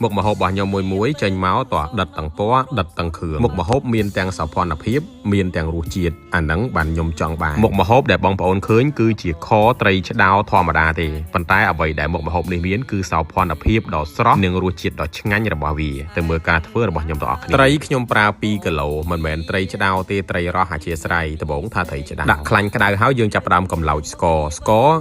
មុខម្ហូបរបស់ខ្ញុំមួយចេញមកតោះដិតទាំងពណ៌ដិតទាំងគ្រឿងមុខម្ហូបមានទាំងសោភ័ណភាពមានទាំងរសជាតិអាហ្នឹងបានខ្ញុំចង់បានមុខម្ហូបដែលបងប្អូនឃើញគឺជាខត្រីឆ្ដោធម្មតាទេប៉ុន្តែអ្វីដែលមុខម្ហូបនេះមានគឺសោភ័ណភាពដ៏ស្រស់និងរសជាតិដ៏ឆ្ងាញ់របស់វាទៅមើលការធ្វើរបស់ខ្ញុំទាំងអស់គ្នាត្រីខ្ញុំប្រើ2គីឡូមិនមែនត្រីឆ្ដោទេត្រីរស់អធិស្ឋានដំបងថាត្រីឆ្ដោដាក់ខ្លាញ់ក្តៅហើយយើងចាប់ផ្ដើមកំឡោចស្ករ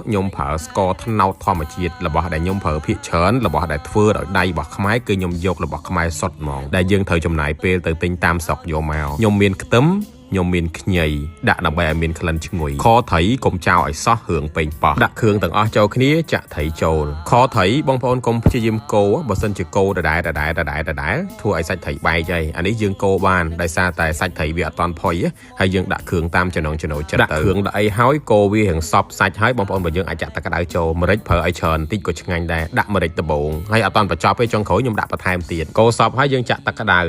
ខ្ញុំប្រើស្ករត្នោតធម្មជាតិរបស់ដែលខ្ញុំប្រើភាគច្រើនរបស់ដែលធ្វើដោយដៃរបស់ខ្មែរគឺខ្ញុំយករបស់ខ្មែរសុទ្ធហ្មងដែលយើងត្រូវចំណាយពេលទៅទិញតាមស្រុកយកមកខ្ញុំមានខ្ទឹមខ្ញុំមានខ្ញីដាក់ដើម្បីឲ្យមានក្លិនឈ្ងុយខត្រីកុំចោលឲ្យសោះរឿងពេញប៉ោះដាក់គ្រឿងទាំងអស់ចូលគ្នាចាក់ត្រីចូលខត្រីបងប្អូនកុំព្យាយាមកូរបើសិនជាកូរដដែលធ្វើឲ្យសាច់ត្រីបែកហើយអានេះយើងកូរបានដោយសារតែសាច់ត្រីវាអត់តន់ផុយហើយយើងដាក់គ្រឿងតាមចំណងចំណូលចិត្តដាក់គ្រឿងដាក់អីហើយកូរវារៀងសប់សាច់ហើយបងប្អូនបើយើងអាចចាក់ទឹកក្តៅចូលម្រេចប្រើឲ្យច្រើនបន្តិចក៏ឆ្ងាញ់ដែរដាក់ម្រេចដំបងហើយអត់តន់បញ្ចប់ទេចុងក្រោយខ្ញុំដាក់បន្ថែមទៀតកូរសប់ហើយយើងចាក់ទឹកក្តៅ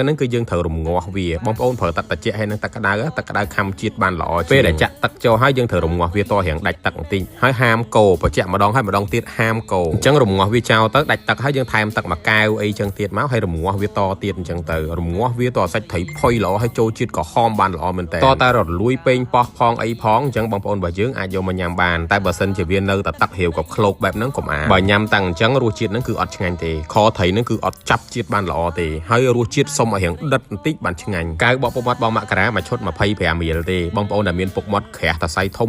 ហ្នឹងគឺយើងត្រូវរំងាស់វាបងប្អូនប្រើទឹកត្រជាក់ហើយទឹកក្តៅខំជាតិបានល្អពេលដែលចាក់ទឹកចូលហើយយើងត្រូវរំងាស់វាតរៀងដាច់ទឹកបន្តិចហើយហាមកូរបញ្ជាក់ម្ដងហើយម្ដងទៀតហាមកូរអញ្ចឹងរំងាស់វាចោលទៅដាច់ទឹកហើយយើងថែមទឹកមួយកែវអីចឹងទៀតមកហើយរំងាស់វាតទៀតអញ្ចឹងទៅរំងាស់វាតសាច់ត្រីផុយល្អហើយចូលជាតិក៏ហមបានល្អមែនតើតែរលួយពេញប៉ោះផងអីផងអញ្ចឹងបងប្អូនរបស់យើងអាចយកមកញ៉ាំបានតែបើសិនជាវានៅតែទឹករាវក៏ឃ្លោកបែបហ្នឹងកុំអាបើញ៉ាំតាំងអញ្ចឹងរសជាតិហ្នឹងគឺអត់ឆ្ងាញ់ទេខត្រីហ្នឹងគឺអត់ចាប់ជាតិបានល្អទេហើយរសជាតិសុំឲ្យរៀងដិតបន្តិចបានឆ្ងាញ់កៅបបពុកមាត់បងមករាមួយឈុត25រៀលទេបងប្អូនដែលមានពុកមាត់ក្រាស់តសៃធំ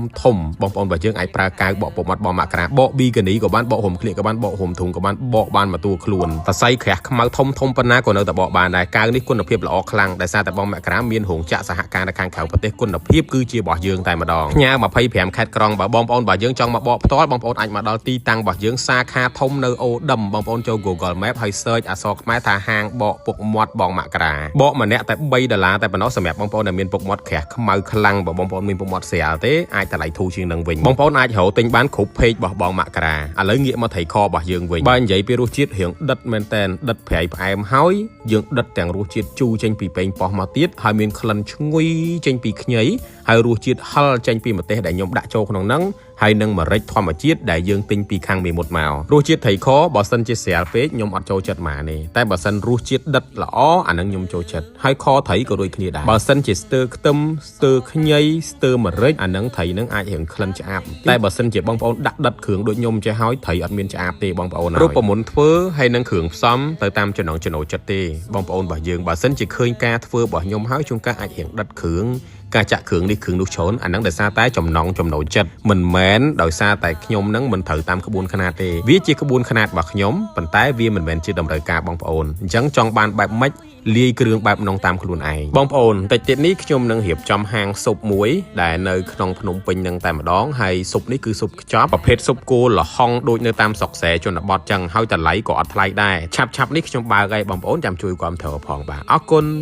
បងប្អូនបើយើងអាចប្រើកៅបកពុកមាត់បងមករាបកប៊ីកានីក៏បានបកហុំក្លៀកក៏បានបកហុំធុងក៏បានបកបានមកតួខ្លួនតសៃក្រាស់ខ្មៅធំប៉ុណ្ណាក៏នៅតែបកបានដែរកៅនេះគុណភាពល្អខ្លាំងដោយសារតែបងមករាមានរោងចក្រសហការនៅខាងក្រៅប្រទេសគុណភាពគឺជារបស់យើងតែម្ដងផ្ញើ25ខេត្តក្រុងបើបងប្អូនបើយើងចង់មកបកផ្ទាល់បងប្អូនអាចមកដល់ទីតាំងរបស់យើងសាខាធំនៅអូដឹមបងប្អូនចូល Google Map ហើយ search អក្សរខ្មែរថាហាងបកពុកមាត់បងមករាបកម្នាក់តែ$3តែប៉ុណ្ណោះសម្រាប់បងប្អូនដែលមានពុកមាត់ក្រាស់ខ្មៅខ្លាំងបើបងប្អូនមានពុកមាត់ស្រាលទេអាចតម្លៃធូរជាងនឹងវិញបងប្អូនអាចរកទិញបានគ្រប់ពេករបស់បងមករាឥឡូវងាកមកត្រីខរបស់យើងវិញបើនិយាយពីរសជាតិរៀងដិតមែនតែនដិតប្រៃផ្អែមហើយយើងដិតទាំងរសជាតិជូរចេញពីប៉េងប៉ោះមកទៀតហើយមានក្លិនឈ្ងុយចេញពីខ្ញីហើយរសជាតិហឹរចេញពីម្ទេសដែលខ្ញុំដាក់ចូលក្នុងហ្នឹងហើយនឹងម្រេចធម្មជាតិដែលយើងទិញពីខាងមេមត់មករសជាតិត្រីខបើសិនជាស្រាលពេកខ្ញុំអត់ចូលចិត្តហ្មងទេតែបើសិនរសជាតិដិតល្អអានឹងខ្ញុំចូលចិត្តហើយខត្រីក៏ដូចគ្នាដែរបើសិនជាស្ទើខ្ទឹមស្ទើខ្ញីស្ទើម្រេចអានឹងត្រីនឹងអាចរៀងក្លិនឆ្អាបតែបើសិនជាបងប្អូនដាក់ដិតគ្រឿងដូចខ្ញុំចេះហើយត្រីអត់មានឆ្អាបទេបងប្អូនរូបមន្តធ្វើហើយនឹងគ្រឿងផ្សំទៅតាមចំណងចំណូលចិត្តទេបងប្អូនរបស់យើងបើសិនជាឃើញការធ្វើរបស់ខ្ញុំហើយជួនកាលអាចរៀងដិតគ្រឿងការចាក់គ្រឿងនេះគ្រឿងនោះច្រើនអាហ្នឹងដោយសារតែចំណងចំណូលចិត្តមិនមែនដោយសារតែខ្ញុំនឹងមិនត្រូវតាមក្បួនខ្នាតទេវាជាក្បួនខ្នាតរបស់ខ្ញុំប៉ុន្តែវាមិនមែនជាតម្រូវការបងប្អូនអញ្ចឹងចង់បានបែបម៉េចលាយគ្រឿងបែបនងតាមខ្លួនឯងបងប្អូនតិចទៀតនេះខ្ញុំនឹងរៀបចំហាងស៊ុបមួយដែលនៅក្នុងភ្នំពេញនឹងតែម្ដងហើយស៊ុបនេះគឺស៊ុបខ្ចប់ប្រភេទស៊ុបគោលហុងដូចនៅតាមស្រុកស្រែជនបទចឹងហើយតម្លៃក៏អត់ថ្លៃដែរឆាប់នេះខ្ញុំបើកឲ្យបងប្អូនចាំជួយគាំទ្រផងបាទអរគុណ